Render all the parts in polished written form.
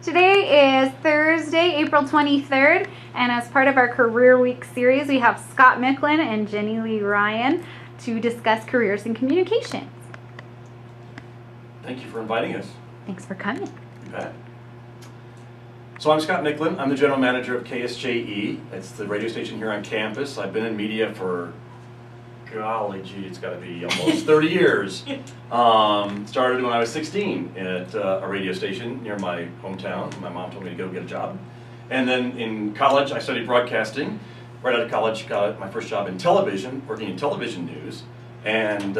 Today is Thursday, April 23rd, and as part of our Career Week series, we have Scott Michlin and Jenny Lee Ryan to discuss careers in communications. Thank you for inviting us. Thanks for coming. You bet. So I'm Scott Michlin. I'm the general manager of KSJE. It's the radio station here on campus. I've been in media for, golly gee, it's got to be almost 30 years. Started when I was 16 at a radio station near my hometown. My mom told me to go get a job. And then in college, I studied broadcasting. Right out of college, got my first job in television, working in television news. And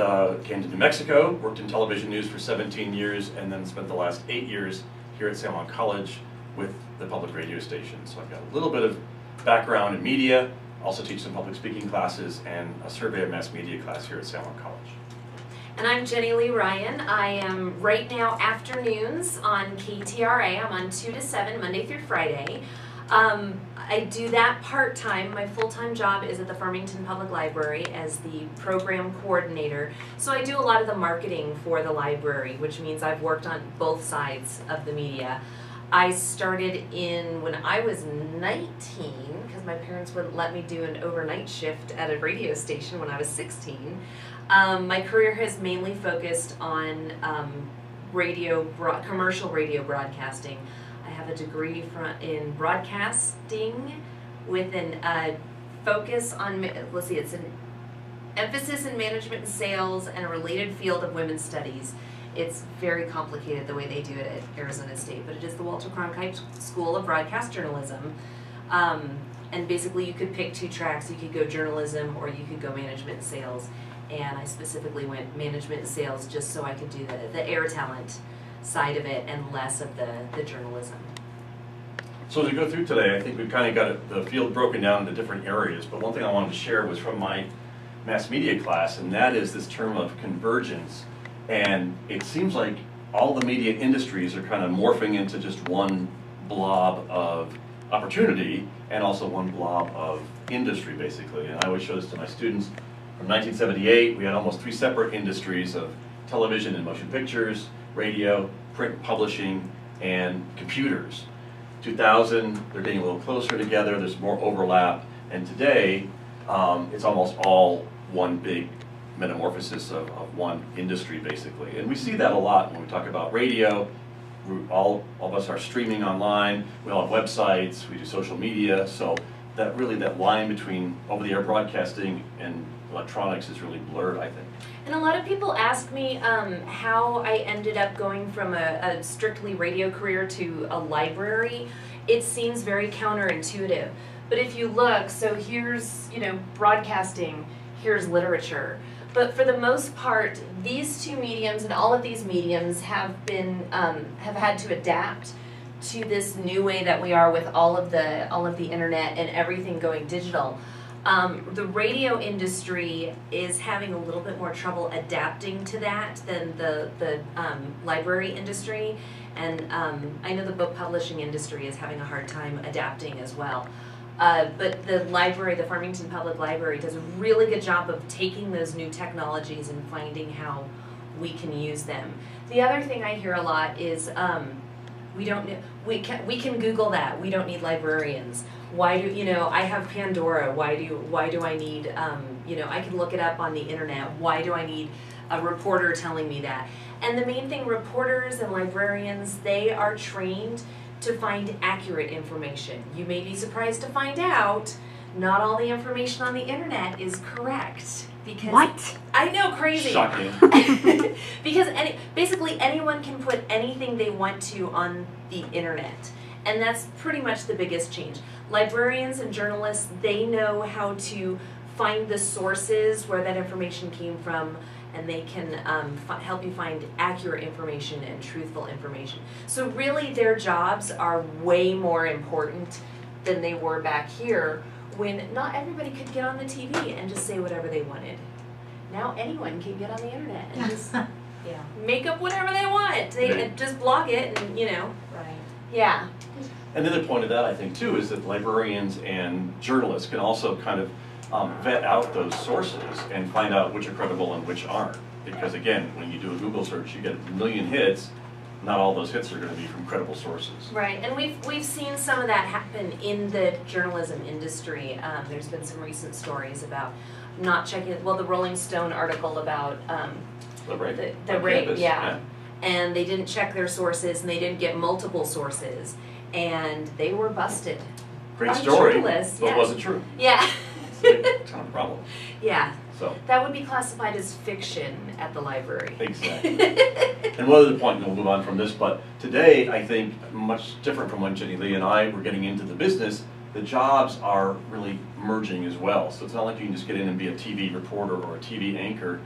came to New Mexico, worked in television news for 17 years, and then spent the last 8 years here at San Juan College with the public radio station. So I've got a little bit of background in media, also teach some public speaking classes and a survey of mass media class here at San Juan College. And I'm Jenny Lee Ryan. I am right now afternoons on KTRA. I'm on 2 to 7, Monday through Friday. I do that part-time. My full-time job is at the Farmington Public Library as the program coordinator. So I do a lot of the marketing for the library, which means I've worked on both sides of the media. I started when I was 19, because my parents wouldn't let me do an overnight shift at a radio station when I was 16. My career has mainly focused on commercial radio broadcasting. I have a degree in broadcasting with an focus on, it's an emphasis in management and sales and a related field of women's studies. It's very complicated the way they do it at Arizona State, but it is the Walter Cronkite School of Broadcast Journalism. And basically you could pick two tracks. You could go journalism or you could go management and sales. And I specifically went management and sales just so I could do the air talent side of it and less of the journalism. So as we go through today, I think we've kind of got the field broken down into different areas, but one thing I wanted to share was from my mass media class, and that is this term of convergence. And it seems like all the media industries are kind of morphing into just one blob of opportunity and also one blob of industry, basically. And I always show this to my students. From 1978, we had almost 3 separate industries of television and motion pictures, radio, print publishing, and computers. 2000, they're getting a little closer together, there's more overlap, and today it's almost all one big metamorphosis of one industry, basically. And we see that a lot when we talk about radio. All of us are streaming online, we all have websites, we do social media, so that line between over-the-air broadcasting and electronics is really blurred, I think. And a lot of people ask me how I ended up going from a strictly radio career to a library. It seems very counterintuitive. But if you look, so here's, broadcasting, here's literature. But for the most part, these two mediums and all of these mediums have had to adapt to this new way that we are with all of the internet and everything going digital. The radio industry is having a little bit more trouble adapting to that than the library industry, and I know the book publishing industry is having a hard time adapting as well. But the library, the Farmington Public Library, does a really good job of taking those new technologies and finding how we can use them. The other thing I hear a lot is we can Google that. We don't need librarians. Why do I have Pandora? Why do I need I can look it up on the internet. Why do I need a reporter telling me that? And the main thing, reporters and librarians, they are trained to find accurate information. You may be surprised to find out not all the information on the internet is correct. Because what? I know, crazy. Shocking. Because basically anyone can put anything they want to on the internet. And that's pretty much the biggest change. Librarians and journalists, they know how to find the sources where that information came from, and they can help you find accurate information and truthful information. So really their jobs are way more important than they were back here when not everybody could get on the TV and just say whatever they wanted. Now anyone can get on the internet and just make up whatever they want. They just blog it and Right. Yeah. And the other point of that, I think, too, is that librarians and journalists can also kind of vet out those sources and find out which are credible and which aren't. Because again, when you do a Google search, you get a million hits, not all those hits are going to be from credible sources. Right, and we've seen some of that happen in the journalism industry. There's been some recent stories about not checking, well, the Rolling Stone article about The rape. the on rape, campus, yeah. And they didn't check their sources, and they didn't get multiple sources, and they were busted. Great By story, journalists, but yes. wasn't true. Yeah. It's kind of a problem. Yeah, So. that would be classified as fiction at the library. Exactly. And one other point, and we'll move on from this, but today, I think, much different from when Jenny Lee and I were getting into the business, the jobs are really merging as well. So it's not like you can just get in and be a TV reporter or a TV anchor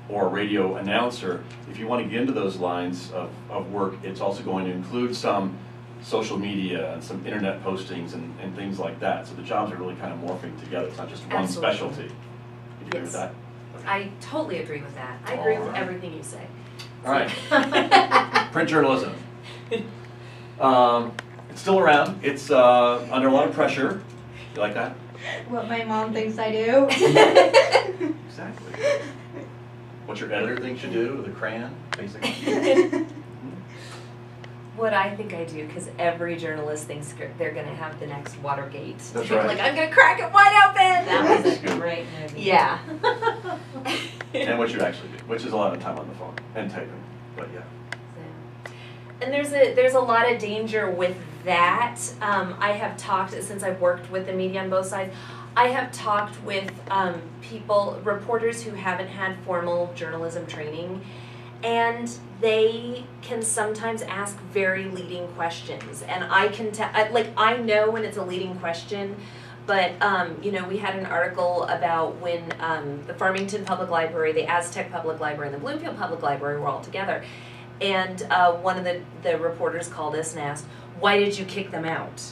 or a radio announcer. If you want to get into those lines of work, it's also going to include some social media and some internet postings and things like that. So the jobs are really kind of morphing together. It's not just one Absolutely. specialty. You agree with that? Okay. I totally agree with that. I agree with Alright. everything you say. All right. Print journalism. It's still around. It's under a lot of pressure. You like that? What my mom thinks I do. Exactly. What your editor thinks you do with a crayon, basically. What I think I do, because every journalist thinks they're going to have the next Watergate. That's They're right. Like, I'm going to crack it wide open! That was a Good. great movie. Yeah. And what you actually do, which is a lot of time on the phone and typing. But yeah. And there's a lot of danger with that. I have talked, since I've worked with the media on both sides, I have talked with people, reporters who haven't had formal journalism training, and they can sometimes ask very leading questions. And I can tell, like, I know when it's a leading question, but you know, we had an article about when the Farmington Public Library, the Aztec Public Library, and the Bloomfield Public Library were all together. And one of the reporters called us and asked, why did you kick them out?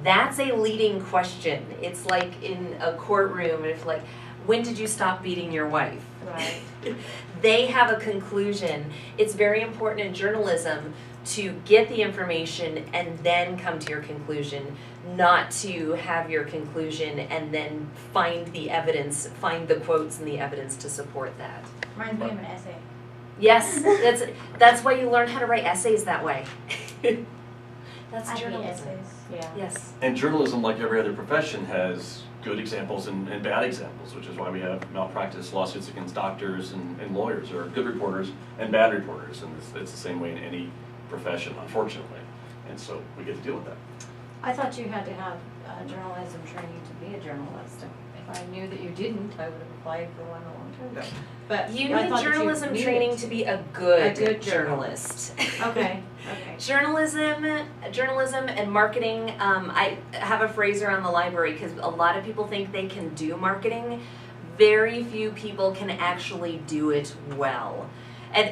That's a leading question. It's like in a courtroom, if like, when did you stop beating your wife? Right. They have a conclusion. It's very important in journalism to get the information and then come to your conclusion, not to have your conclusion and then find the evidence, find the quotes and the evidence to support that. Reminds me of an essay. Yes, that's why you learn how to write essays that way. That's I hate journalism. essays. Yeah. Yes. And journalism, like every other profession, has good examples and bad examples, which is why we have malpractice lawsuits against doctors and lawyers, or good reporters and bad reporters. And it's the same way in any profession, unfortunately. And so we get to deal with that. I thought you had to have journalism training to be a journalist. If I knew that you didn't, I would have applied for one a long time ago. But You I need thought that you journalism needed training it. to be a good journalist. journalist. Okay. Okay. Journalism and marketing. I have a phrase around the library because a lot of people think they can do marketing. Very few people can actually do it well. And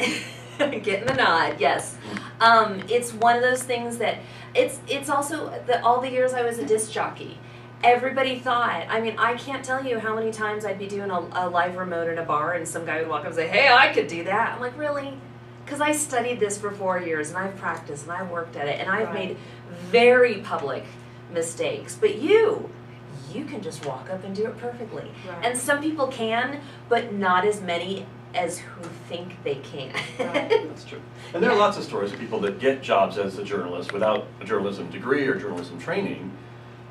getting the nod, yes. It's one of those things that it's also all the years I was a disc jockey. Everybody thought, I mean, I can't tell you how many times I'd be doing a live remote in a bar and some guy would walk up and say, hey, I could do that. I'm like, really? Because I studied this for 4 years and I've practiced and I've worked at it and I've Right. made very public mistakes. But you can just walk up and do it perfectly. Right. And some people can, but not as many as who think they can. Right. That's true. And there are lots of stories of people that get jobs as a journalist without a journalism degree or journalism training.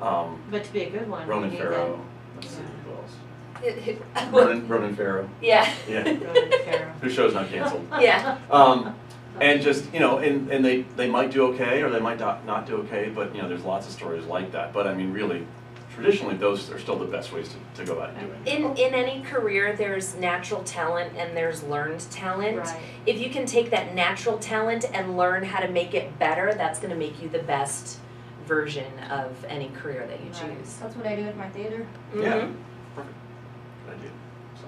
But to be a good one, Ronan you need Farrow. Let's see who else. Well, Ronan Farrow. yeah. Yeah. that. Ronan Farrow. Whose show's not canceled. Yeah. And just, you know, and they might do okay or they might not do okay, but, you know, there's lots of stories like that. But I mean, really, traditionally, those are still the best ways to go about doing it. In any career, there's natural talent and there's learned talent. Right. If you can take that natural talent and learn how to make it better, that's going to make you the best version of any career that you Right. choose. That's what I do with my theater. Yeah, Mhm. perfect. Good idea. So,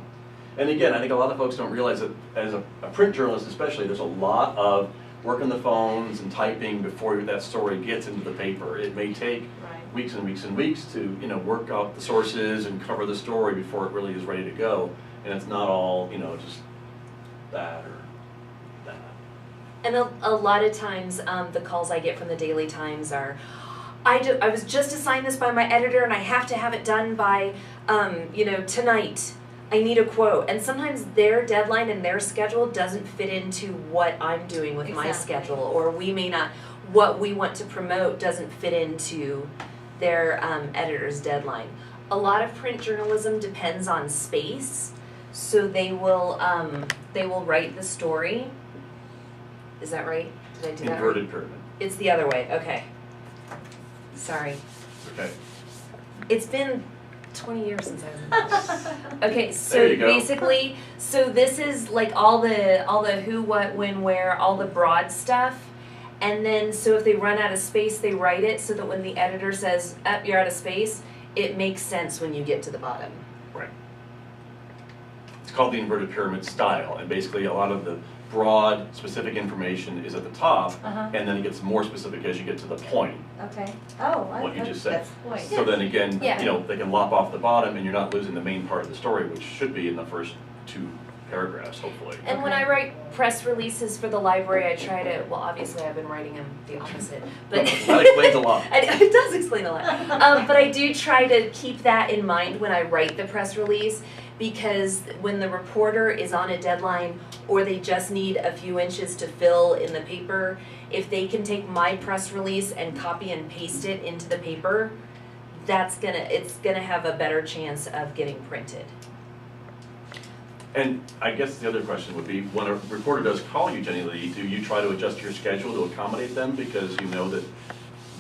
and again, I think a lot of folks don't realize that as a print journalist especially, there's a lot of work on the phones and typing before that story gets into the paper. It may take Right. weeks and weeks and weeks to, you know, work out the sources and cover the story before it really is ready to go. And it's not all, you know, just that or that. And a lot of times, the calls I get from the Daily Times are, I was just assigned this by my editor and I have to have it done by, you know, tonight. I need a quote. And sometimes their deadline and their schedule doesn't fit into what I'm doing with my schedule, or we may not, what we want to promote doesn't fit into their editor's deadline. A lot of print journalism depends on space, so they will write the story. Is that right? Did I do that right? Inverted pyramid. It's the other way. Okay. Sorry. Okay. It's been 20 years since I was in college. Okay, so There you go. basically, so this is like all the who, what, when, where, all the broad stuff. And then, so if they run out of space, they write it so that when the editor says, you're out of space, it makes sense when you get to the bottom. Right. It's called the inverted pyramid style, and basically a lot of the broad, specific information is at the top, and then it gets more specific as you get to the point. Okay. Oh, What you just said. That's the point. So then again, Yeah. you know, they can lop off the bottom, and you're not losing the main part of the story, which should be in the first 2 paragraphs, hopefully. And when I write press releases for the library, I try to, well, obviously I've been writing them the opposite, but That explains a lot. It does explain a lot. But I do try to keep that in mind when I write the press release, because when the reporter is on a deadline or they just need a few inches to fill in the paper, if they can take my press release and copy and paste it into the paper, it's gonna have a better chance of getting printed. And I guess the other question would be, when a reporter does call you, Jenny Lee, do you try to adjust your schedule to accommodate them because you know that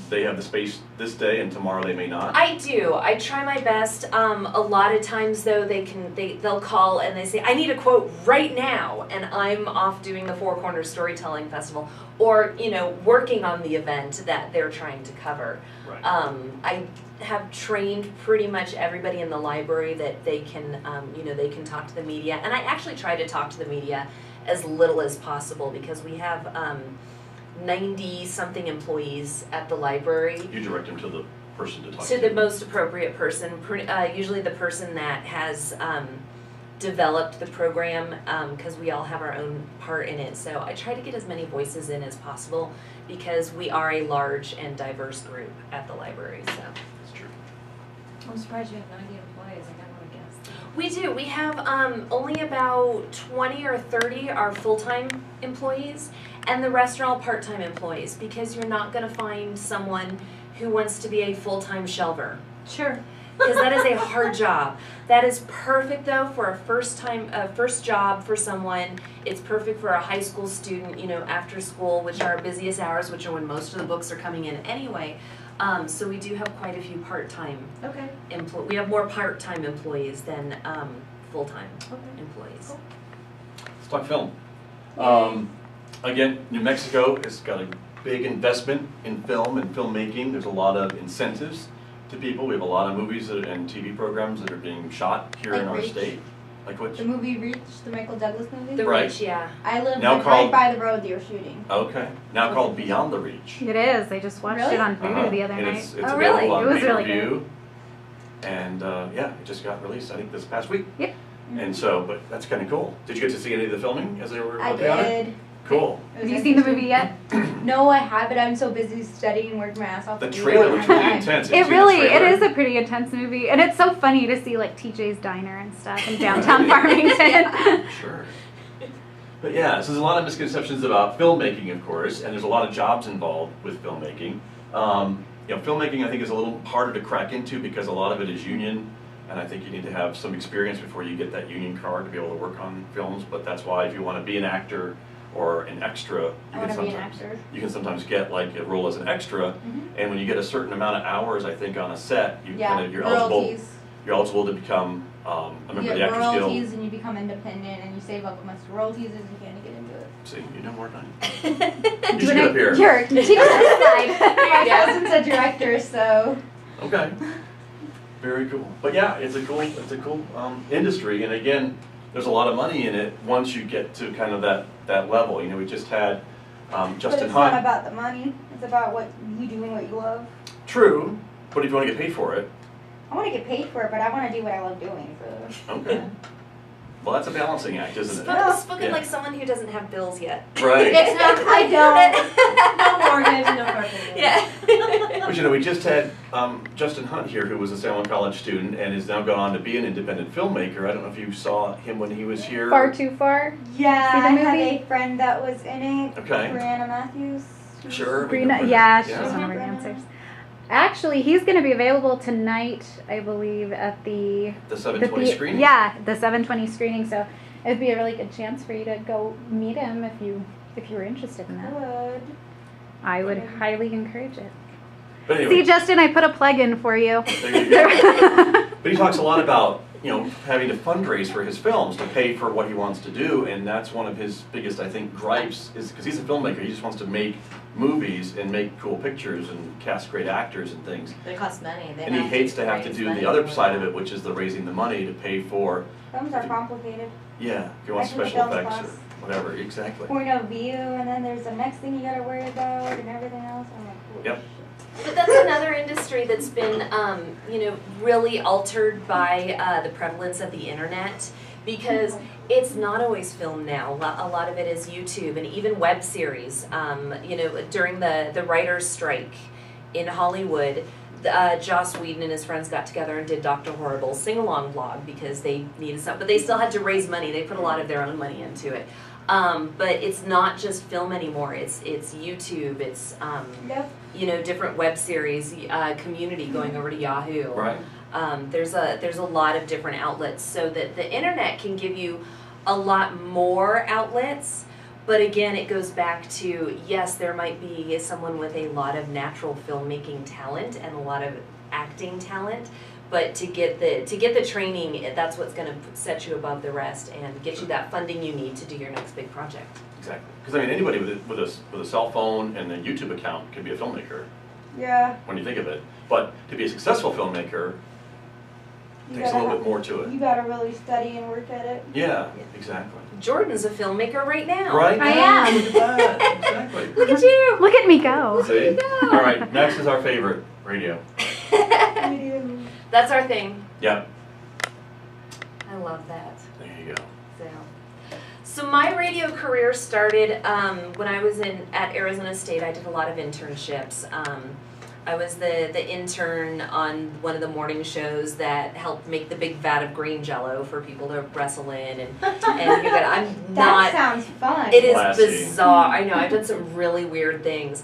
they have the space this day and tomorrow they may not? I do. I try my best. A lot of times though, they'll call and they say, I need a quote right now, and I'm off doing the Four Corners Storytelling Festival, or working on the event that they're trying to cover. Right. I have trained pretty much everybody in the library that they can they can talk to the media, and I actually try to talk to the media as little as possible, because we have 90-something employees at the library. You direct them to the person to talk To the most appropriate person, usually the person that has developed the program, because we all have our own part in it. So I try to get as many voices in as possible, because we are a large and diverse group at the library. So That's true. I'm surprised you have 90 employees. I gotta guess. we do. We have only about 20 or 30 are full-time employees, and the rest are all part-time employees, because you're not going to find someone who wants to be a full-time shelver. Sure. Because that is a hard job. That is perfect though for a first job for someone. It's perfect for a high school student, after school, which are our busiest hours, which are when most of the books are coming in anyway. So we do have quite a few part-time Okay. we have more part-time employees than full-time Okay. employees. Cool. Let's talk film. Again, New Mexico has got a big investment in film and filmmaking. There's a lot of incentives to people. We have a lot of movies and TV programs that are being shot here in Like our Reach? state. Like what? The movie Reach, the Michael Douglas movie? The Right. Reach, yeah. I live Now like called- right by the road they were shooting. Okay. Now called Beyond the Reach. It is. I just watched Really? it on Voodoo the other And night. it's Oh, really? available on It was really pay-per-view. And it just got released, I think, this past week. Yep. And so, but that's kind of cool. Did you get to see any of the filming as they were I working on it? did. Cool. It was Have you seen the interesting. movie yet? No, I haven't. I'm so busy studying, working my ass off. The to do trailer it. looks really intense. Have you It seen the really, it trailer? is a pretty intense movie, and it's so funny to see like TJ's Diner and stuff in downtown Farmington. Sure. But yeah, so there's a lot of misconceptions about filmmaking, of course, and there's a lot of jobs involved with filmmaking. Filmmaking I think is a little harder to crack into because a lot of it is union, and I think you need to have some experience before you get that union card to be able to work on films. But that's why if you want to be an actor or an extra, I want to be an actor. you can sometimes get like a role as an extra, and when you get a certain amount of hours, I think on a set, you're royalties. eligible to become a member You of the get Actors Guild. royalties and you become independent and you save up as much royalties as you can to get into it. See, you know more than I do. You should Doing get up here. Here, take this slide. My cousin's a director, so Okay. Very cool. But yeah, it's a cool industry, and again, there's a lot of money in it once you get to kind of that level. We just had but Justin it's not Hunt. about the money. It's about what you do and what you love. True, but if you want to get paid for it, I want to get paid for it, but I want to do what I love doing. So. okay. Well, that's a balancing act, isn't it? Spoken Yeah. like someone who doesn't have bills yet. Right. It's not. I don't. No mortgage, no car payment. Yeah. Which you know, we just had Justin Hunt here, who was a San Juan College student and has now gone on to be an independent filmmaker. I don't know if you saw him when he was here. Far Too Far. Yeah, See the I have movie? a friend that was in it. Okay. Brianna Matthews. Sure. Brina, yeah, she's Yeah. one of our dancers. Actually, he's going to be available tonight, I believe, at the... The 720 screening? Yeah, the 720 screening, so it'd be a really good chance for you to go meet him if you were interested in that. Would. I would highly encourage it. But anyway, See, Justin, I put a plug in for you. there you go. But he talks a lot about, you know, having to fundraise for his films to pay for what he wants to do, and that's one of his biggest, I think, gripes, is because he's a filmmaker. He just wants to make movies and make cool pictures and cast great actors and things. They cost money. They And he have hates to have to raise do money the other for side of it, which is the raising the money to pay for, Films are complicated. yeah, if you want I took a special film effects or class. whatever, exactly. Point of view, and then there's the next thing you gotta worry about, and everything else. I'm like, holy Yep. shit. But that's another industry that's been, you know, really altered by the prevalence of the internet, because it's not always film now. A lot of it is YouTube and even web series. You know, during the writer's strike in Hollywood, Joss Whedon and his friends got together and did Dr. Horrible's sing-along vlog because they needed something, but they still had to raise money. They put a lot of their own money into it. But it's not just film anymore. It's YouTube. It's Yep. you know, different web series, Community going over to Yahoo. Right. There's a lot of different outlets, so that the internet can give you a lot more outlets. But again, it goes back to, yes, there might be someone with a lot of natural filmmaking talent and a lot of acting talent, but to get the training, that's what's going to set you above the rest and get you that funding you need to do your next big project. Exactly. Because I mean, anybody with a cell phone and a YouTube account can be a filmmaker Yeah. when you think of it. But to be a successful filmmaker You takes a gotta little bit have- more to it. You gotta really study and work at it. Yeah, exactly. Jordan's a filmmaker right now. Right? I now, am. Look at that. Exactly. Look at you. Look at me go. See? All right. Next is our favorite, radio. Medium. That's our thing. Yep. I love that. There you go. So my radio career started when I was at Arizona State. I did a lot of internships. I was the intern on one of the morning shows that helped make the big vat of green jello for people to wrestle in, and you got, I'm That not. sounds fun. It is Classy. bizarre. I know, I've done some really weird things.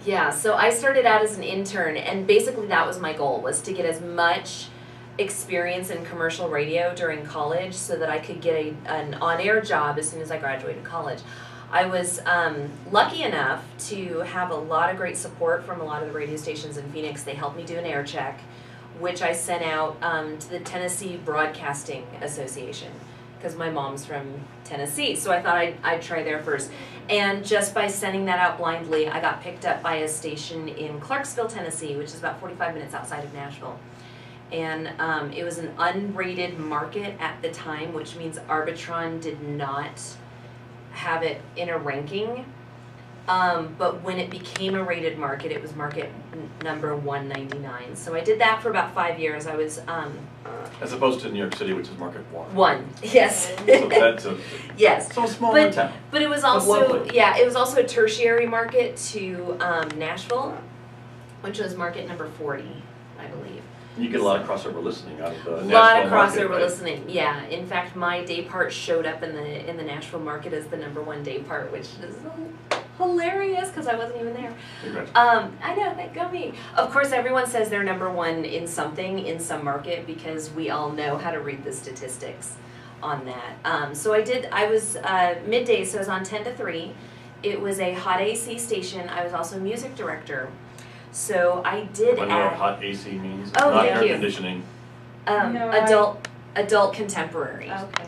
Yeah, so I started out as an intern, and basically that was my goal, was to get as much experience in commercial radio during college so that I could get an on-air job as soon as I graduated college. I was lucky enough to have a lot of great support from a lot of the radio stations in Phoenix. They helped me do an air check, which I sent out to the Tennessee Broadcasting Association, because my mom's from Tennessee, so I thought I'd try there first. And just by sending that out blindly, I got picked up by a station in Clarksville, Tennessee, which is about 45 minutes outside of Nashville. And it was an unrated market at the time, which means Arbitron did not have it in a ranking. But when it became a rated market, it was market number 199. So I did that for about 5 years. I was As opposed to New York City, which is market one. one, yes. So that's a, Yes. so a smaller town. But it was But also, lovely. yeah, it was also a tertiary market to Nashville, which was market number 40, I believe. You get a lot of crossover listening out of the A lot Nashville of market, crossover right? listening, yeah. In fact, my day part showed up in the Nashville market as the number one day part, which is hilarious because I wasn't even there. Congrats. I know, that got me. Of course, everyone says they're number one in something, in some market, because we all know how to read the statistics on that. So I was midday, so I was on 10 to 3. It was a hot AC station. I was also music director. So I did I know what add hot AC means. Oh, Not thank air you. conditioning. No, adult contemporary. Okay.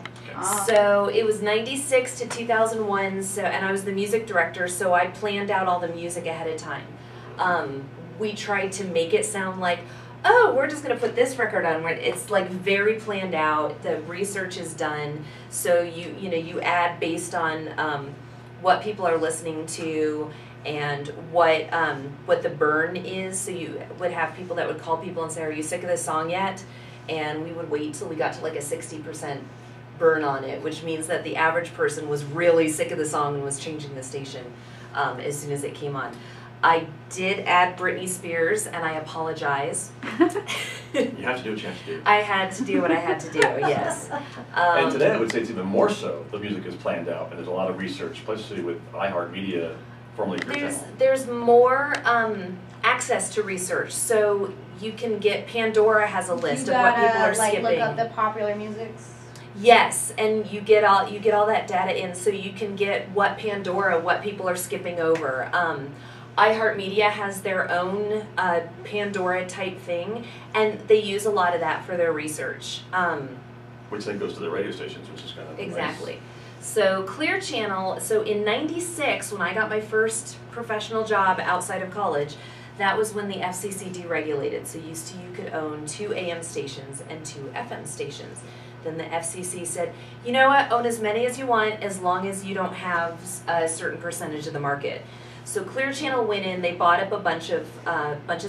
So it was 96 to 2001, so, and I was the music director, so I planned out all the music ahead of time. We tried to make it sound like, oh, we're just going to put this record on. It's like very planned out, the research is done, so you add based on what people are listening to and what the burn is. So you would have people that would call people and say, are you sick of this song yet? And we would wait till we got to like a 60% burn on it, which means that the average person was really sick of the song and was changing the station as soon as it came on. I did add Britney Spears, and I apologize. You have to do what you have to do. I had to do what I had to do, yes. And today I would say it's even more so. The music is planned out, and there's a lot of research, especially with iHeartMedia, formerly Clear Channel. There's more access to research, so you can get, Pandora has a list of what people are skipping. Look up the popular musics. Yes, and you get all that data in, so you can get what people are skipping over. iHeartMedia has their own Pandora type thing, and they use a lot of that for their research. Which then goes to the radio stations, which is kind of Exactly. nice. So Clear Channel, so in '96, when I got my first professional job outside of college, that was when the FCC deregulated. So you could own 2 AM stations and 2 FM stations. Then the FCC said, you know what, own as many as you want as long as you don't have a certain percentage of the market. So Clear Channel went in, they bought up a bunch of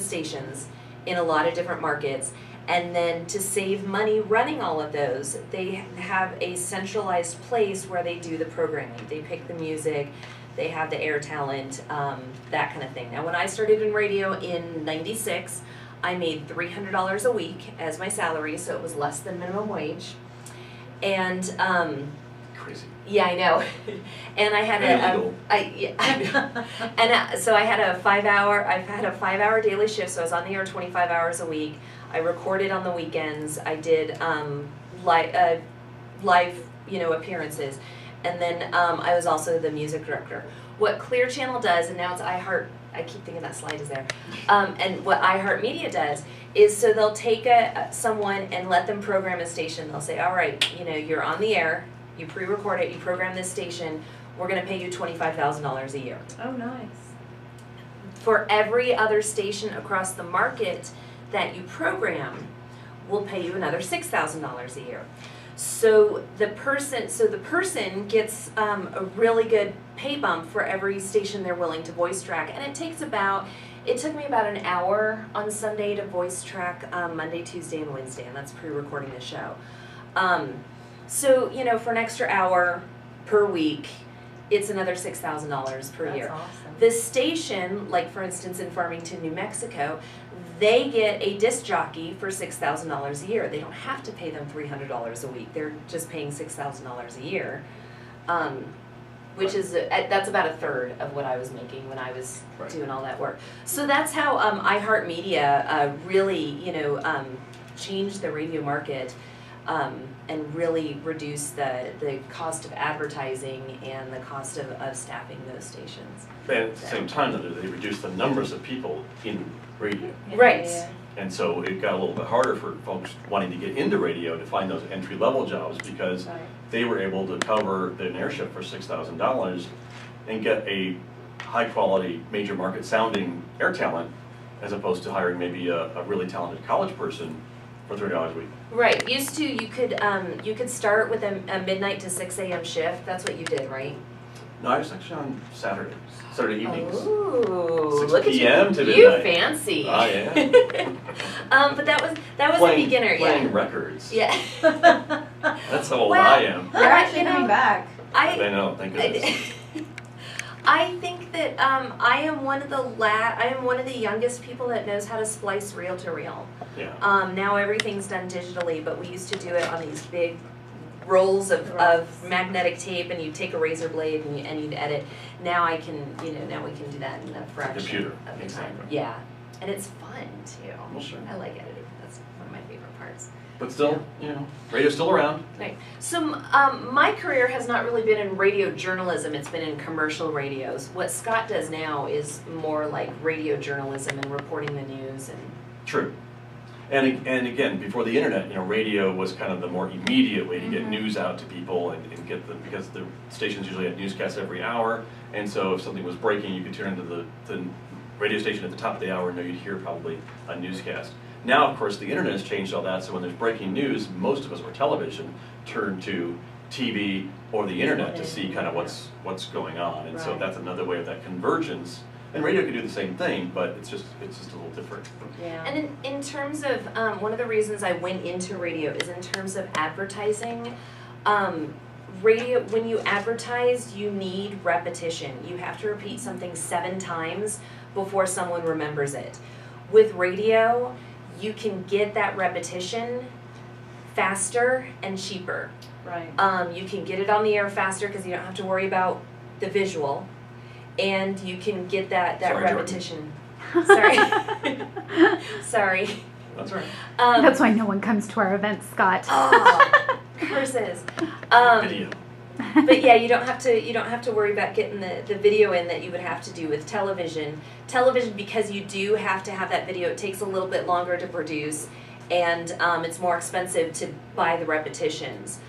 stations in a lot of different markets, and then to save money running all of those, they have a centralized place where they do the programming. They pick the music, they have the air talent, that kind of thing. Now when I started in radio in '96, I made $300 a week as my salary, so it was less than minimum wage. And Crazy. yeah, I know. And I had so I had a 5-hour daily shift, so I was on the air 25 hours a week. I recorded on the weekends. I did live appearances, and then I was also the music director. What Clear Channel does, and now it's iHeart. I keep thinking that slide is there. And what iHeartMedia does is, so they'll take someone and let them program a station. They'll say, all right, you're on the air, you pre-record it, you program this station, we're going to pay you $25,000 a year. Oh, nice. For every other station across the market that you program, we'll pay you another $6,000 a year. So the person gets a really good pay bump for every station they're willing to voice track, and it took me about an hour on Sunday to voice track Monday, Tuesday, and Wednesday, and that's pre-recording the show. So for an extra hour per week, it's another $6,000 per year. That's awesome. The station, like for instance in Farmington, New Mexico, they get a disc jockey for $6,000 a year. They don't have to pay them $300 a week. They're just paying $6,000 a year, which is that's about a third of what I was making when I was doing all that work. So that's how iHeartMedia really changed the radio market. And really reduce the cost of advertising and the cost of staffing those stations. And at the same time, though, they reduced the numbers of people in radio. Right. Yeah. And so it got a little bit harder for folks wanting to get into radio to find those entry-level jobs, because they were able to cover the airship for $6,000 and get a high-quality, major market sounding air talent, as opposed to hiring maybe a really talented college person for $30 a week. Right. Used to, you could start with a midnight to 6 a.m. shift. That's what you did, right? No, I was actually on Saturday evenings. Ooh, 6 look at p.m. to you midnight. Fancy. Ah, yeah. But that was a beginner, Playing records. Yeah. That's how old Well, I am. They're actually coming back. I know, thank goodness. I think that I am one of the youngest people that knows how to splice reel to reel. Yeah. Now everything's done digitally, but we used to do it on these big rolls of magnetic tape, and you'd take a razor blade and you'd edit. Now we can do that in a fraction Computer. of the time. Exactly. Yeah, and it's fun too. Well, sure. I like editing. That's one of my favorite parts. But still, radio's still around. Right. So my career has not really been in radio journalism. It's been in commercial radios. What Scott does now is more like radio journalism and reporting the news and. True. And again, before the internet, radio was kind of the more immediate way to get news out to people and get them, because the stations usually had newscasts every hour, and so if something was breaking, you could turn into the radio station at the top of the hour and know you'd hear probably a newscast. Now, of course, the internet has changed all that, so when there's breaking news, most of us, or television, turn to TV or the internet to see kind of what's going on, and so that's another way of that convergence. And radio can do the same thing, but it's just a little different. Yeah. And in terms of one of the reasons I went into radio is in terms of advertising. radio, when you advertise, you need repetition. You have to repeat something 7 times before someone remembers it. With radio, you can get that repetition faster and cheaper. Right. You can get it on the air faster because you don't have to worry about the visual, and you can get that Sorry, repetition. Sorry. Sorry. That's right. That's why no one comes to our events, Scott. Oh, curses. Video. But yeah, you don't have to worry about getting the video in that you would have to do with television. Television, because you do have to have that video, it takes a little bit longer to produce, and it's more expensive to buy the repetitions.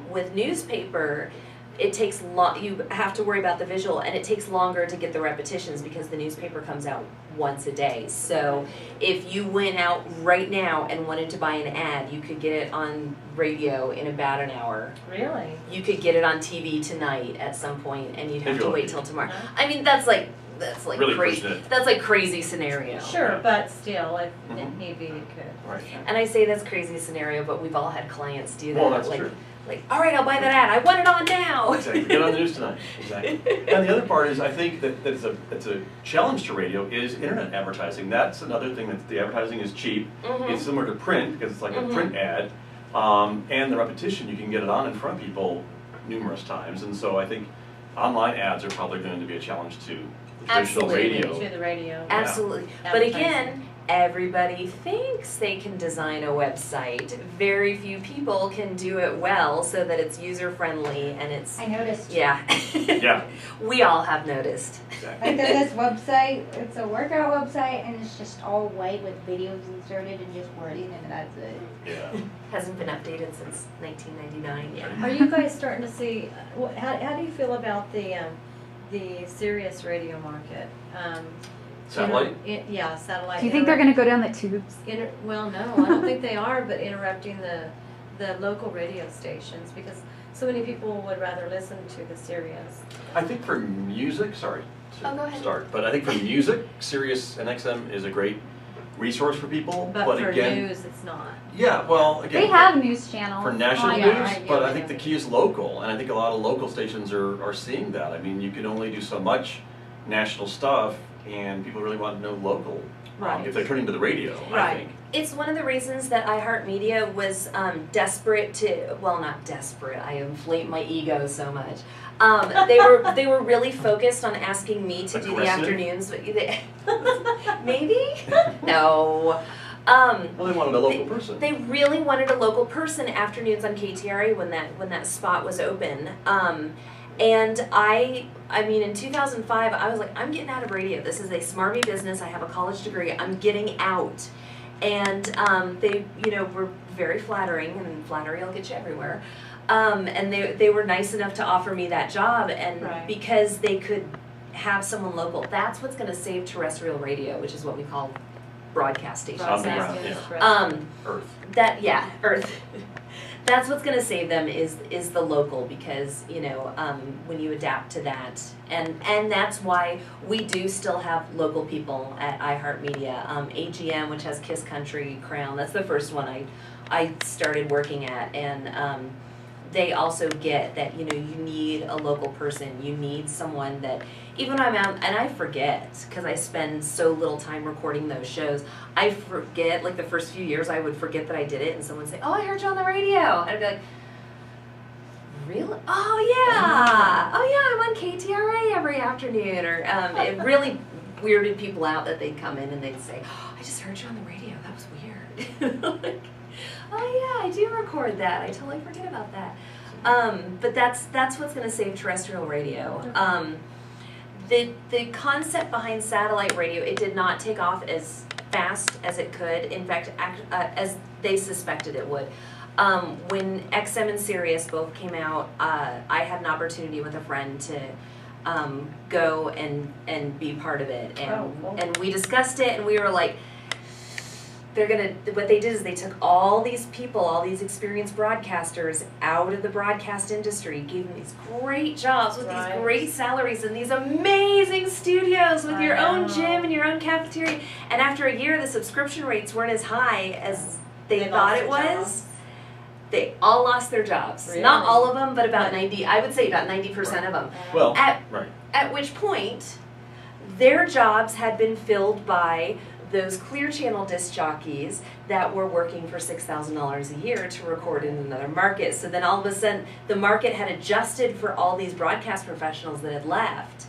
With newspaper, it takes you have to worry about the visual, and it takes longer to get the repetitions because the newspaper comes out once a day. So if you went out right now and wanted to buy an ad, you could get it on radio in about an hour. Really? You could get it on TV tonight at some point, and you'd have to Visual. wait till tomorrow. I mean, that's like Really crazy. pushing it. That's like crazy scenario. Sure, but still, if Mhm. it need be, it could. Right. And I say that's crazy scenario, but we've all had clients do that. Well, that's like, true. Like, all right, I'll buy that ad. I want it on now. Exactly. Get on the news tonight. Exactly. And the other part is, I think that it's a challenge to radio is internet advertising. That's another thing that the advertising is cheap. Mhm. It's similar to print because it's like a print ad, and the repetition, you can get it on in front of people numerous times. And so I think online ads are probably going to be a challenge to traditional Absolutely. radio. To the radio. Absolutely. But Advertising. again, everybody thinks they can design a website. Very few people can do it well so that it's user friendly and it's, I noticed. yeah. Yeah. We all have noticed. Exactly. Like there's this website, it's a workout website, and it's just all white with videos inserted and just wording, and that's it. Yeah. Hasn't been updated since 1999 yet. Are you guys starting to see, how do you feel about the Sirius radio market? Satellite? Yeah, satellite. Do you think they're going to go down the tubes? Well, no, I don't think they are, but interrupting the local radio stations because so many people would rather listen to the Sirius. I think for music, sorry to Oh, go ahead. start, but I think for music, Sirius and XM is a great resource for people. But for again, news, it's not. yeah, well, again, They have news channels. for national on news, there. but I think the key is local, and I think a lot of local stations are seeing that. I mean, you can only do so much national stuff, and people really want to know local. Right. If they're turning to the radio, I Right. think. It's one of the reasons that iHeartMedia was desperate to, well, not desperate, I inflate my ego so much. They were really focused on asking me to do the Aggressive? afternoons. But maybe? No. Well, they wanted a local person. They really wanted a local person afternoons on KTRA when that spot was open. And I mean, in 2005, I was like, I'm getting out of radio. This is a smarmy business. I have a college degree. I'm getting out. And they, were very flattering, and flattery will get you everywhere. And they were nice enough to offer me that job, and Right. because they could have someone local, that's what's going to save terrestrial radio, which is what we call broadcast stations. On the now. ground, yeah. Earth. Earth. That's what's going to save them is the local, because when you adapt to that, and that's why we do still have local people at iHeartMedia. AGM, which has Kiss Country Crown, that's the first one I started working at, and they also get that you need a local person. You need someone that, even when I'm out, and I forget because I spend so little time recording those shows, I forget, like the first few years I would forget that I did it, and someone would say, oh, I heard you on the radio, and I'd be like, really? Oh yeah, I'm on KTRA every afternoon, or it really weirded people out that they'd come in and they'd say, oh, I just heard you on the radio, that was weird. Like, oh yeah, I do record that. I totally forget about that. But that's what's going to save terrestrial radio. The concept behind satellite radio, it did not take off as fast as it could. In fact, as they suspected it would. When XM and Sirius both came out, I had an opportunity with a friend to go and be part of it, and we discussed it, and we were like, what they did is they took all these people, all these experienced broadcasters out of the broadcast industry, gave them these great jobs with these great salaries and these amazing studios with your own gym and your own cafeteria. And after a year, the subscription rates weren't as high as they thought it was. They all lost their jobs. Really? Not all of them, but about 90, I would say about 90% of them. Well, At, right. at which point, their jobs had been filled by those Clear Channel disc jockeys that were working for $6,000 a year to record in another market. So then all of a sudden, the market had adjusted for all these broadcast professionals that had left.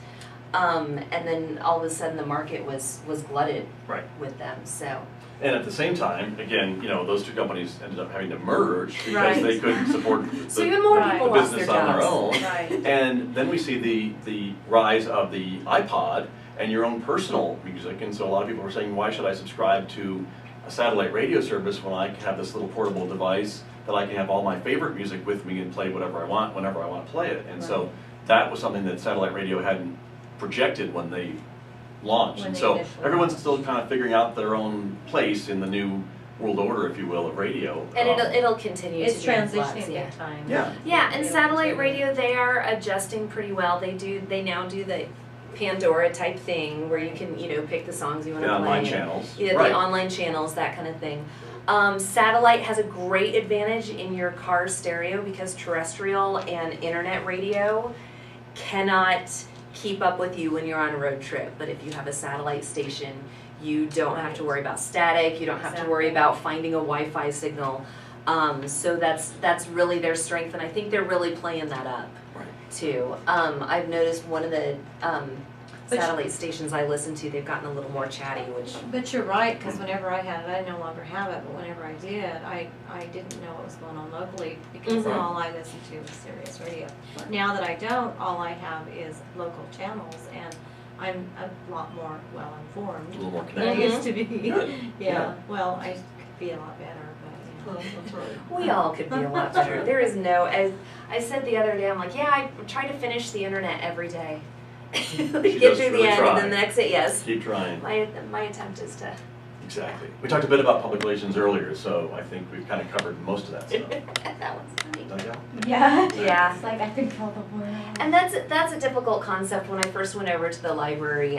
And then all of a sudden, the market was glutted Right. with them. So. And at the same time, again, those two companies ended up having to merge because Right. they couldn't support So the, even more Right. people the lost their business on their jobs. own. Right. And then we see the rise of the iPod and your own personal music. And so a lot of people are saying, why should I subscribe to a satellite radio service when I can have this little portable device that I can have all my favorite music with me and play whatever I want, whenever I want to play it. And so that was something that satellite radio hadn't projected when they launched. When And they so initially everyone's launched. still kind of figuring out their own place in the new world order, if you will, of radio. And it'll continue It's to be in flux, transitioning yeah. in time. Yeah. Yeah, and It'll satellite continue. radio, they are adjusting pretty well. They now do the Pandora type thing where you can, pick the songs you want The to play. online channels. Yeah, Right. the online channels, that kind of thing. Satellite has a great advantage in your car stereo because terrestrial and internet radio cannot keep up with you when you're on a road trip. But if you have a satellite station, you don't have to worry about static, you don't have to worry Exactly. about finding a Wi-Fi signal. So that's really their strength, and I think they're really playing that up Right. too. I've noticed one of the But satellite stations I listen to, they've gotten a little more chatty, which But you're right, because whenever I had it, I no longer have it, but whenever I did, I didn't know what was going on locally because Mhm. all I listened to was Sirius Radio. Now that I don't, all I have is local channels, and I'm a lot more A well-informed little more than I connected. used to be. Good. Yeah, well, I could be a lot better, but, That's right. we all could be a lot better. There is no, as I said the other day, I'm like, yeah, I try to finish the internet every day. Get does through the really end, try. and then the next, yes. Keep trying. My attempt is to. Exactly. We talked a bit about public relations earlier, so I think we've kind of covered most of that stuff. That one's funny. Did I go? Yeah. Yeah. It's like I could tell the word. And that's a difficult concept. When I first went over to the library,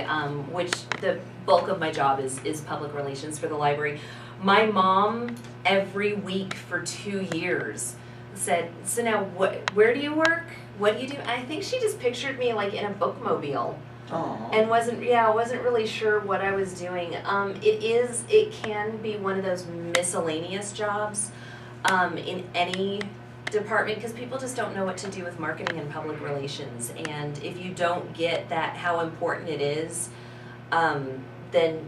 which the bulk of my job is public relations for the library, my mom every week for 2 years said, so now where do you work? What do you do? And I think she just pictured me like in a bookmobile Oh. and wasn't really sure what I was doing. It can be one of those miscellaneous jobs in any department because people just don't know what to do with marketing and public relations. And if you don't get that how important it is, then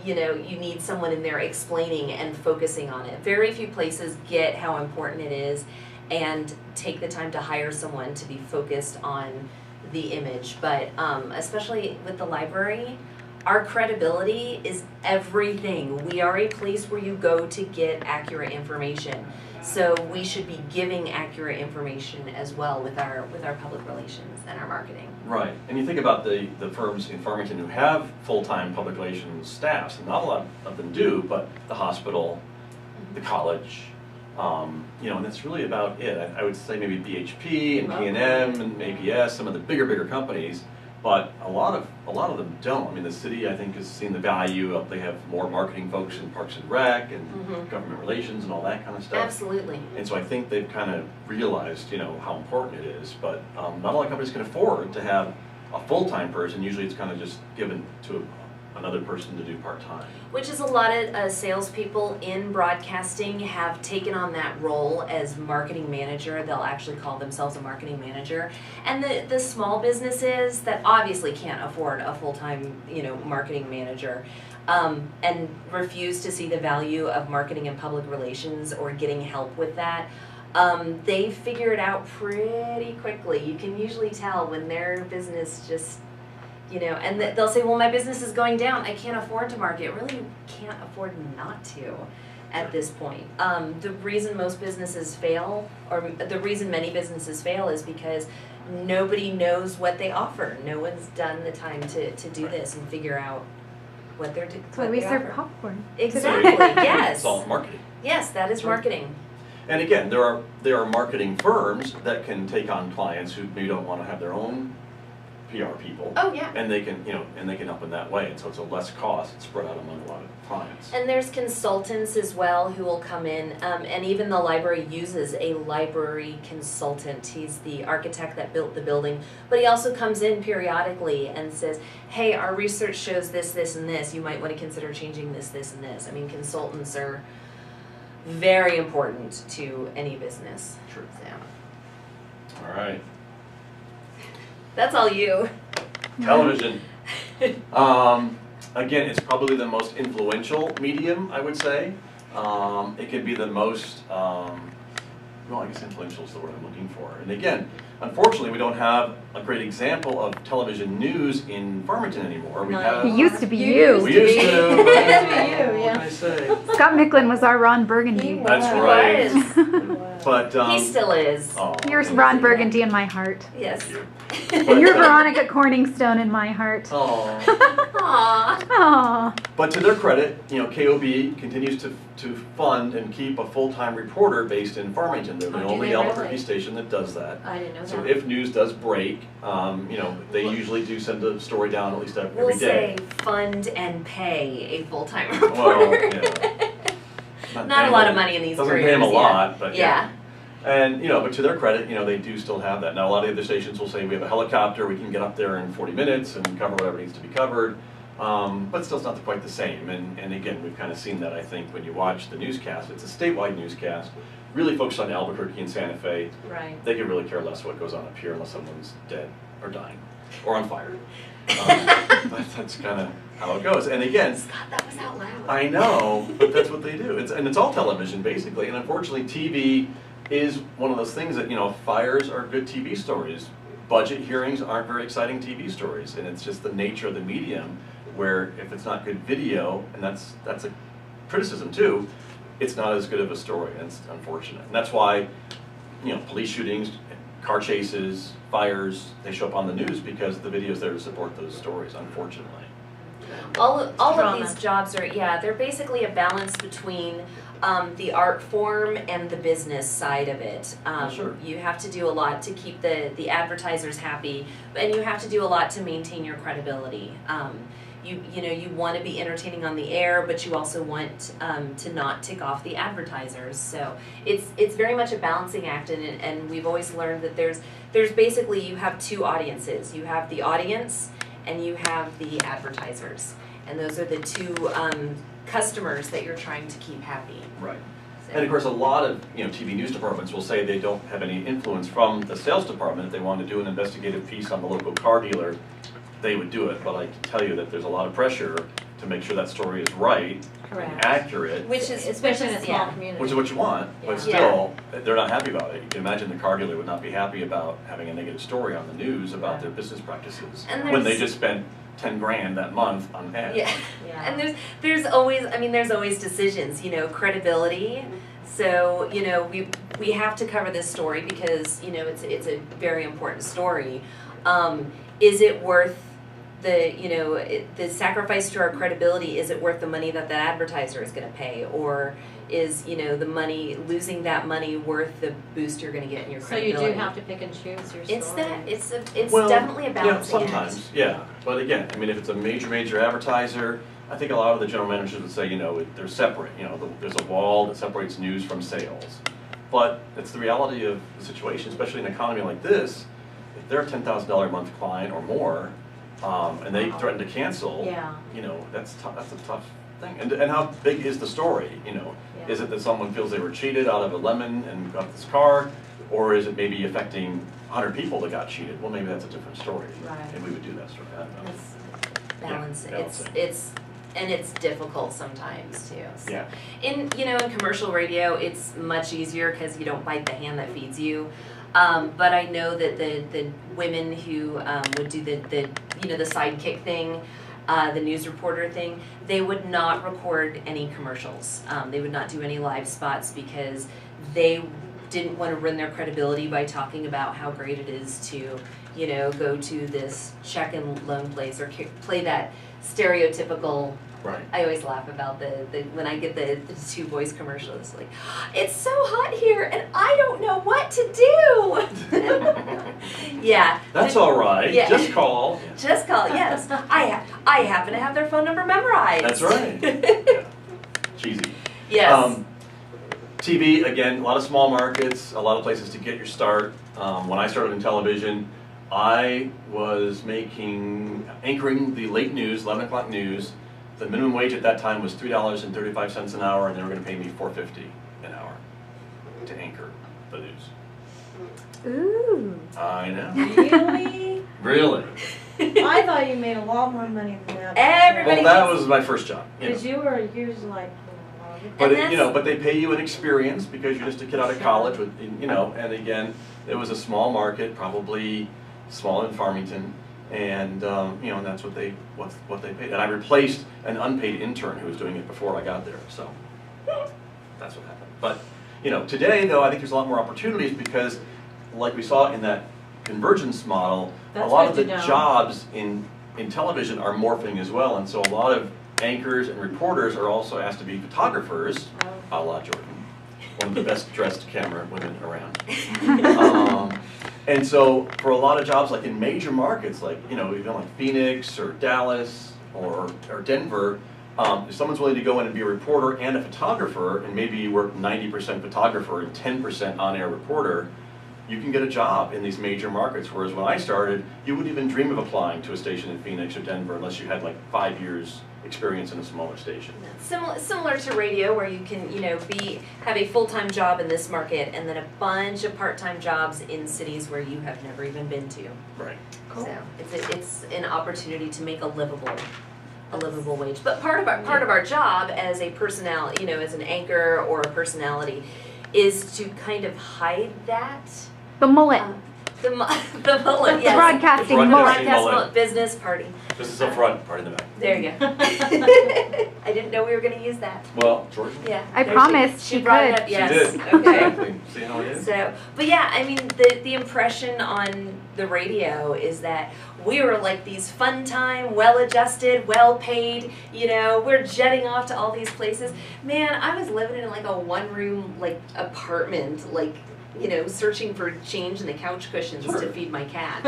you need someone in there explaining and focusing on it. Very few places get how important it is and take the time to hire someone to be focused on the image. But especially with the library, our credibility is everything. We are a place where you go to get accurate information. So we should be giving accurate information as well with our public relations and our marketing. Right. And you think about the firms in Farmington who have full-time public relations staffs, and not a lot of them do, but the hospital, the college, and that's really about it. I would say maybe BHP and P&M and APS, some of the bigger companies, but a lot of them don't. I mean, the city, I think, has seen the value of, they have more marketing folks in Parks and Rec and government relations and all that kind of stuff. Absolutely. And so I think they've kind of realized, how important it is, but not a lot of companies can afford to have a full-time person. Usually it's kind of just given to another person to do part-time. Which is a lot of salespeople in broadcasting have taken on that role as marketing manager. They'll actually call themselves a marketing manager. And the small businesses that obviously can't afford a full-time, marketing manager, and refuse to see the value of marketing and public relations or getting help with that, they figure it out pretty quickly. You can usually tell when their business just and they'll say, well, my business is going down. I can't afford to market. Really, you can't afford not to at this point. The reason most businesses fail, or the reason many businesses fail, is because nobody knows what they offer. No one's done the time to do this and figure out what they're doing. That's why we serve popcorn. Exactly, yes. It's all marketing. Yes, that is marketing. And again, there are marketing firms that can take on clients who maybe don't want to have their own PR people. Oh, yeah. And they can, and they can help in that way. And so it's a less cost. It's spread out among a lot of clients. And there's consultants as well who will come in, and even the library uses a library consultant. He's the architect that built the building, but he also comes in periodically and says, hey, our research shows this, this, and this. You might want to consider changing this, this, and this. I mean, consultants are very important to any business. Sure. So. All right. That's all you. Television. Again, it's probably the most influential medium, I would say. It could be the most, well, I guess influential is the word I'm looking for. And again, unfortunately, we don't have a great example of television news in Farmington anymore. We have. It used to be you. We used to. It used to be you, What yeah. can I say? Scott Michlin was our Ron Burgundy. That's He right. was. But He still is. oh, You're thank Ron you. Burgundy in my heart. Yes. Thank you. And you're But, Veronica Corningstone in my heart. Aw. Aww. Aww. But to their credit, KOB continues to fund and keep a full-time reporter based in Farmington. They're the Oh, do only they Albuquerque really? station that does that. I didn't know So that. if news does break, they usually do send a story down at least every We'll day. say fund and pay a full-time Well, reporter. yeah. Not a lot of money in these Doesn't careers. pay them a yeah. lot, but Yeah. And, but to their credit, they do still have that. Now, a lot of the other stations will say, we have a helicopter, we can get up there in 40 minutes and cover whatever needs to be covered. But still, it's not quite the same. And again, we've kind of seen that, I think, when you watch the newscast. It's a statewide newscast, really focused on Albuquerque and Santa Fe. Right. They could really care less what goes on up here unless someone's dead or dying or on fire. That's kind of how it goes. And again, Scott, that was out loud. I know, but that's what they do. It's all television, basically. And unfortunately, TV is one of those things that, fires are good TV stories. Budget hearings aren't very exciting TV stories. And it's just the nature of the medium where if it's not good video, and that's a criticism too, it's not as good of a story. And it's unfortunate. And that's why, police shootings, car chases, fires, they show up on the news because the video's there to support those stories, unfortunately. All of Drama. these jobs are, they're basically a balance between the art form and the business side of it. Sure. You have to do a lot to keep the advertisers happy, and you have to do a lot to maintain your credibility. You want to be entertaining on the air, but you also want to not tick off the advertisers. So it's very much a balancing act, and we've always learned that there's basically, you have two audiences. You have the audience and you have the advertisers, and those are the two customers that you're trying to keep happy. Right. So. And of course, a lot of TV news departments will say they don't have any influence from the sales department. If they want to do an investigative piece on the local car dealer, they would do it. But I can tell you that there's a lot of pressure to make sure that story is right Correct. and accurate, Which is Especially in a small yeah. community. which is what you want. But Yeah. still, they're not happy about it. You can imagine the car dealer would not be happy about having a negative story on the news about their business practices And when they there's- just spent 10 grand that month on ads. Yeah. Yeah. And there's always decisions, credibility. So, we have to cover this story because, it's a very important story. Is it worth the sacrifice to our credibility? Is it worth the money that advertiser is going to pay, or is the money, losing that money, worth the boost you're going to get in your So you credibility? do have to pick and choose your It's story. that it's Well, definitely a balancing act. sometimes, yeah. But again, if it's a major advertiser, I think a lot of the general managers would say, they're separate. There's a wall that separates news from sales. But it's the reality of the situation, especially in an economy like this. If they're a $10,000 a month client or more, and they threaten to cancel, Yeah. that's a tough thing. And how big is the story? Is it that someone feels they were cheated out of a lemon and got this car, or is it maybe affecting 100 people that got cheated? Well, maybe that's a different story. Right. And we would do that story. I don't know. It's balance. Balancing. It's difficult sometimes too. So. Yeah. In commercial radio, it's much easier because you don't bite the hand that feeds you. But I know that the women who would do the sidekick thing, the news reporter thing, they would not record any commercials. They would not do any live spots because they didn't want to ruin their credibility by talking about how great it is to, you know, go to this check and loan place or play that stereotypical. Right. I always laugh about the when I get the two voice commercials, like, it's so hot here and I don't know what to do. Yeah. That's all right. Yeah. Just call. Just call. Yes. I happen to have their phone number memorized. That's right. Yeah. Cheesy. Yes. TV, again, a lot of small markets, a lot of places to get your start. When I started in television, I was anchoring the late news, 11 o'clock news. The minimum wage at that time was $3.35 an hour, and they were going to pay me $4.50 an hour to anchor the news. Ooh. I know. Really? Really. I thought you made a lot more money than that. Everybody- Well, that was my first job. You know. Because you were usually like, But And you know, but they pay you an experience because you're just a kid out of college with, you know, and again, it was a small market, probably small in Farmington, and you know, and that's what they paid. And I replaced an unpaid intern who was doing it before I got there, so that's what happened. But you know, today though, I think there's a lot more opportunities because, like we saw in that convergence model, That's a lot of good the to know. jobs in television are morphing as well, and so a lot of anchors and reporters are also asked to be photographers, a la Jordan, one of the best dressed camera women around. And so for a lot of jobs, like in major markets, like, you know, even like Phoenix or Dallas or Denver, if someone's willing to go in and be a reporter and a photographer, and maybe you work 90% photographer and 10% on-air reporter, you can get a job in these major markets. Whereas when I started, you wouldn't even dream of applying to a station in Phoenix or Denver unless you had like 5 years experience in a smaller station. Similar to radio, where you can, you know, have a full-time job in this market and then a bunch of part-time jobs in cities where you have never even been to. Right. Cool. So it's an opportunity to make a livable wage. But part of our job as a personality, you know, as an anchor or a personality, is to kind of hide that. The mullet. The mullet, The yes. broadcasting The mullet. Broadcast mullet, business party. This is up front, part in the back. There you go. I didn't know we were going to use that. Well, Jordan. Yeah. I there promised she she brought it could. up, She yes. did. Okay. Exactly. See how it is? So, but yeah, I mean, the impression on the radio is that we were like these fun time, well-adjusted, well-paid, you know, we're jetting off to all these places. Man, I was living in like a one-room, like, apartment, like, you know, searching for change in the couch cushions Sure. to feed my cat.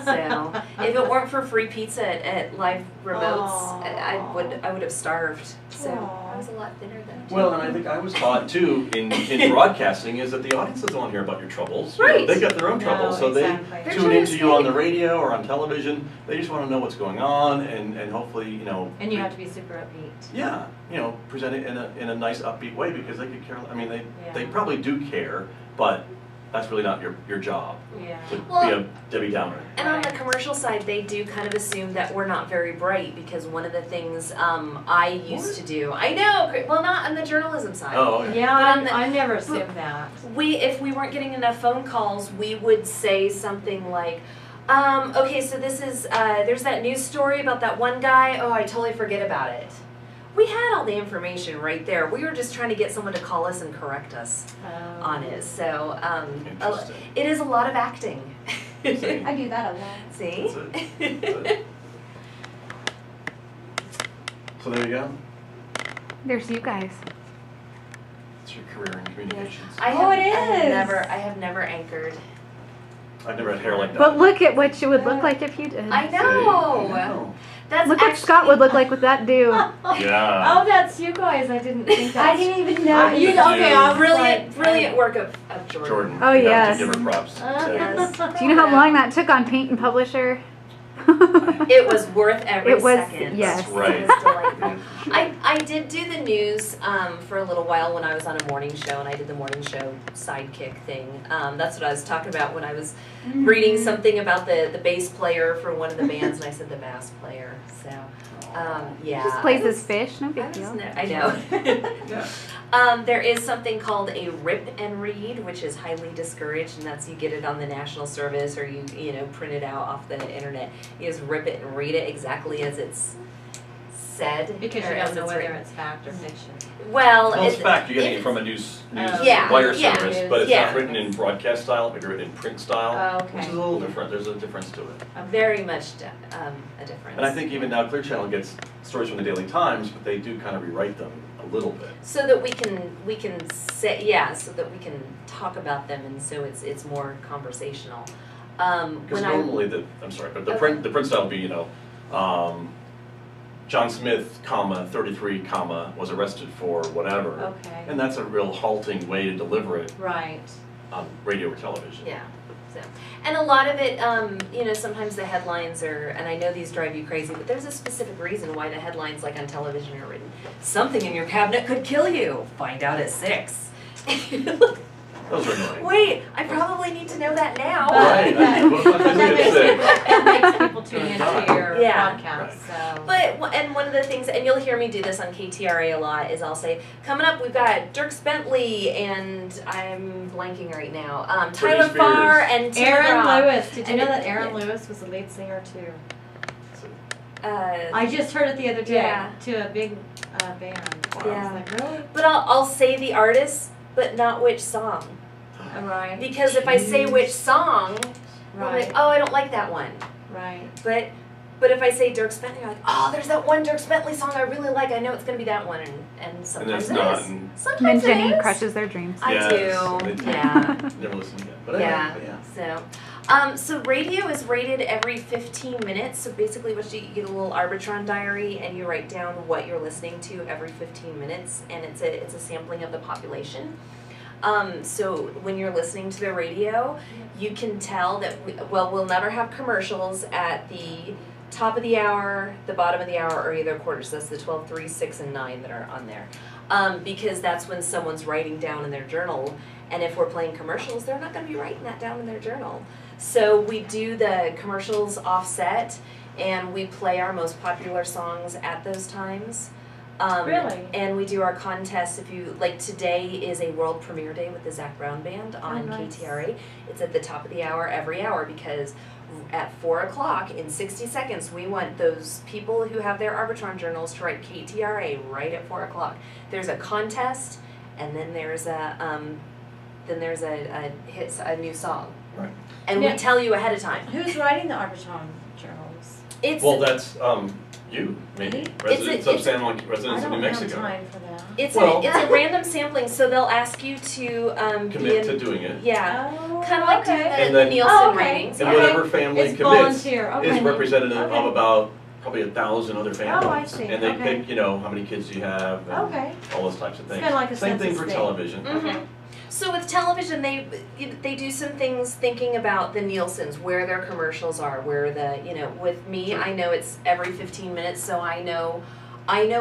So, if it weren't for free pizza at live remotes, I would have starved. So, I was a lot thinner then. too. Well, and I think I was taught too in broadcasting is that the audience doesn't want to hear about your troubles. You know, Right. they got their own No, troubles, so exactly. they They're tune trying to into you on the escape. radio or on television. They just want to know what's going on and hopefully, you know. And you have to be super upbeat. Yeah, you know, present it in a nice upbeat way because they could care. I mean, they Yeah. probably do care, but that's really not your job Yeah. to be Well, a Debbie Downer. And on the Right. commercial side, they do kind of assume that we're not very bright because one of the things I used to do, I know, well, not on the journalism side. Oh, okay. Yeah, But on the- I never assumed that. If we weren't getting enough phone calls, we would say something like, okay, so this is, there's that news story about that one guy, oh, I totally forget about it. We had all the information right there. We were just trying to get someone to call us and correct us on it. So Interesting. it is a lot of acting. See? I do that a lot. See? That's it. That's it. So there you go. There's you guys. It's your career in communications. I Oh, have, it is. I have never anchored. I've never had hair like that. But look at what you would look like if you did. I See? know. I know. That's Look what actually, Scott would look like with that do. Yeah. Oh, that's you guys. I didn't think I that. didn't even know. You Thank okay? you. I was Brilliant, like, brilliant work of Jordan. Jordan. Oh, you have yes. to give her props. Yes. Do you know how long that took on Paint and Publisher? It was worth every It was, second. yes. That's right. It was delightful. I did do the news for a little while when I was on a morning show, and I did the morning show sidekick thing. That's what I was talking about when I was reading something about the bass player for one of the bands, and I said the bass player. So, yeah. Just plays his fish, no I big was deal. I know. Yeah. There is something called a rip and read, which is highly discouraged, and that's you get it on the national service or you know print it out off the internet. You just rip it and read it exactly as it's said. Because or you as don't know it's whether written. it's fact or fiction. Well, Well, it's it- fact, you're getting if it from a news Yeah, wire yeah. service, but it's Yeah. not written in broadcast style, maybe written in print style, Oh, okay. which is a little different, there's a difference to it. very much a difference. And I think even now Clear Channel gets stories from the Daily Times, but they do kind of rewrite them a little bit. so that we can say, yeah, so that we can talk about them, and so it's more conversational. Because When normally I'm sorry, but the print style would be, John Smith, 33, was arrested for whatever. Okay. And that's a real halting way to deliver it Right. on radio or television. Yeah. So, and a lot of it, sometimes the headlines are, and I know these drive you crazy, but there's a specific reason why the headlines, like on television, are written. Something in your cabinet could kill you. Find out at 6. Those are annoying. Wait, I probably need to know that now. Right. What if I'm That busy at 6? makes people tune into your Yeah. podcast, so. And one of the things, and you'll hear me do this on KTRA a lot, is I'll say, coming up we've got Dirk Bentley and I'm blanking right now, Tyler Spears. Farr and Tim Aaron McGraw. Lewis, did you And know it- that Aaron yeah. Lewis was the lead singer too? I I just heard it the other day Yeah. to a big band. I Yeah. was like, really? but I'll say the artist, but not which song. Right, Because if I say which song, I'm right, like, oh, I don't like that one. right. But if I say Dirk Bentley, you're like, oh, there's that one Dirk Bentley song I really like. I know it's gonna be that one, and sometimes it's it not, is. and- And then Sometimes Jenny it is. crushes their dreams. I Yes, do. they do. Yeah. Never listen again. But Yeah. anyway, yeah. So radio is rated every 15 minutes. So basically, what you get a little Arbitron diary, and you write down what you're listening to every 15 minutes, and it's a sampling of the population. So when you're listening to the radio, you can tell that we'll never have commercials at the top of the hour, the bottom of the hour, or either quarters. That's the 12, 3, 6, and 9 that are on there. Because that's when someone's writing down in their journal. And if we're playing commercials, they're not going to be writing that down in their journal. So we do the commercials offset, and we play our most popular songs at those times. Really? And we do our contests. If you like, today is a world premiere day with the Zach Brown Band on nice. KTRA. It's at the top of the hour every hour because at 4 o'clock in 60 seconds, we want those people who have their Arbitron journals to write KTRA right at 4 o'clock. There's a contest, and then there's a new song. Right. And Yeah. we tell you ahead of time. Who's writing the Arbitron journals? It's Well, that's you, maybe, Me? residents of San Juan, residents I of New don't have Mexico. time for that. it's Well- a random sampling, so they'll ask you to Commit to doing it. yeah. Oh, Kind of like doing okay. And the then- Nielsen Oh, okay. ratings. And yeah. whatever family It's commits volunteer, is okay. representative of Okay. about probably 1,000 other families. Oh, I see. And they Okay. pick, how many kids you have and Okay. all those types of things. kinda like a Same thing census for thing. television. Mhm. So with television, they do some things thinking about the Nielsen's, where their commercials are, where with me, Sure. I know it's every 15 minutes, so I know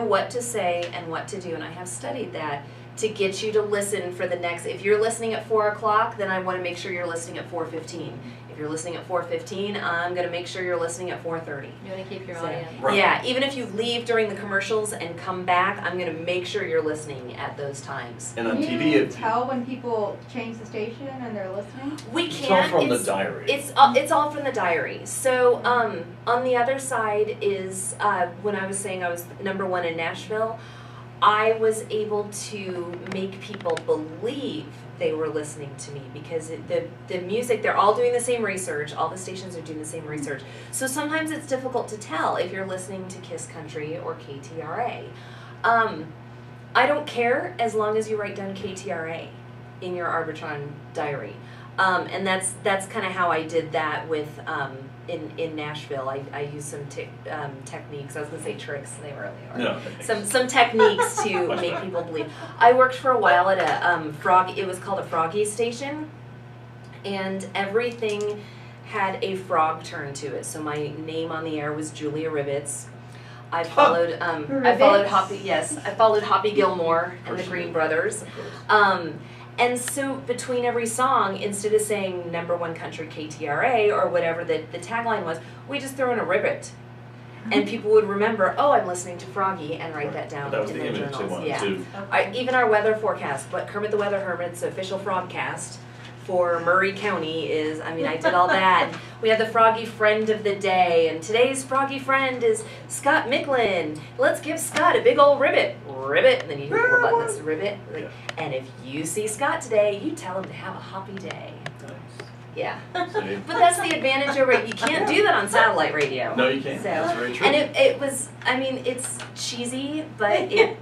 what to say and what to do, and I have studied that to get you to listen for the next. If you're listening at 4 o'clock, then I want to make sure you're listening at 4:15. If you're listening at 4:15, I'm going to make sure you're listening at 4:30. You want to keep your So- audience. Right. Yeah, even if you leave during the commercials and come back, I'm going to make sure you're listening at those times. And on Can TV, you it- tell when people change the station and they're listening? We it's can. all from the diary. It's all from the diary. So on the other side is when I was saying I was #1 in Nashville, I was able to make people believe they were listening to me because the music, they're all doing the same research. All the stations are doing the same research. So sometimes it's difficult to tell if you're listening to Kiss Country or KTRA. I don't care as long as you write down KTRA in your Arbitron diary. And that's kind of how I did that with in Nashville. I used some techniques. I was gonna say tricks. They really are. No. Some techniques to Much make better. people believe. I worked for a while at a frog. It was called a Froggy station, and everything had a frog turn to it. So my name on the air was Julia Ribbits. I followed I followed Hoppy Gilmore and the Green Brothers. Of course. And so between every song, instead of saying #1 country KTRA or whatever the tagline was, we just throw in a ribbit. And people would remember, oh, I'm listening to Froggy, and write that down That was in the their image they journals. wanted Yeah. to. Even our weather forecast, but Kermit the Weather Hermit's official frogcast, for Murray County is, I mean, I did all that. We have the Froggy Friend of the Day, and today's Froggy Friend is Scott Michlin. Let's give Scott a big old ribbit. Ribbit, and then you hit the little button that's ribbit. Yeah. And if you see Scott today, you tell him to have a hoppy day. Nice. Yeah. See? But that's the advantage over it. You can't do that on satellite radio. No, you can't. So, That's very true. and it was, I mean, it's cheesy, but it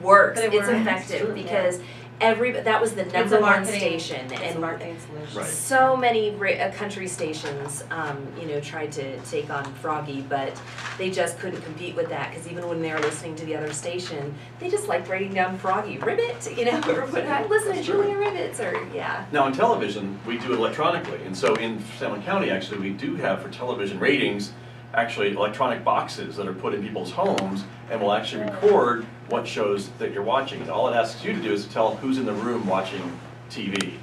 works. But it It's works. effective It's true. because that was the It's number a one marketing- station, It's a and marketing solution. Right. so many country stations, tried to take on Froggy, but they just couldn't compete with that because even when they were listening to the other station, they just liked writing down Froggy Ribbit, or listen to That's true. Julia Ribbits, or yeah. Now on television, we do it electronically, and so in San Juan County, actually, we do have for television ratings, actually electronic boxes that are put in people's homes, and will actually record what shows that you're watching. And all it asks you to do is to tell who's in the room watching TV.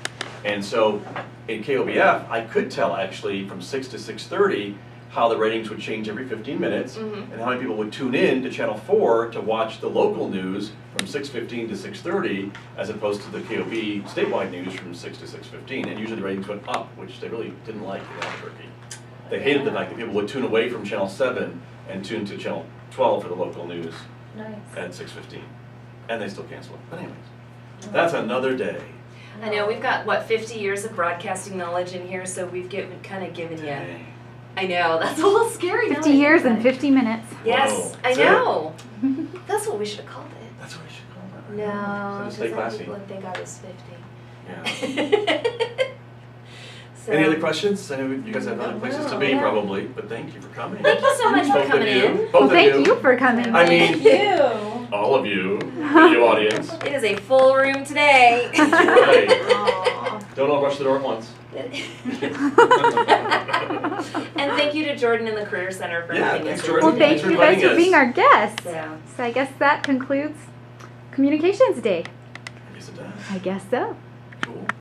And so in KOBF, I could tell actually from 6 to 6:30 how the ratings would change every 15 minutes, Mhm. and how many people would tune in to Channel 4 to watch the local news from 6:15 to 6:30, as opposed to the KOB statewide news from 6 to 6:15. And usually the ratings went up, which they really didn't like in Albuquerque. They hated the fact that people would tune away from Channel 7 and tune to Channel 12 for the local news Nice. at 6:15. And they still cancel it. But anyways, that's another day. I know we've got 50 years of broadcasting knowledge in here, so we've kind of given you. Dang. I know that's a little scary. now 50 that I years think and about it. 50 minutes. Yes, Whoa, I that's it? know. That's what we should have called it. That's what we should call it. No, So because just stay then classy. people would think I was 50. Yeah. So, Any other questions? I know you guys have other places to be Yeah. probably, but thank you for coming. Thank you so much for Both of coming you. in. Both Well, of thank you. you for coming. I mean, You. all of you, video audience. It is a full room today. Right. Aw. Don't all rush the door at once. And thank you to Jordan and the Career Center for Yeah, having thanks, us. Jordan. Well, thank Thanks for you guys inviting for us. being our guests. Yeah. So I guess that concludes Communications Day. I guess it does. I guess so. Cool.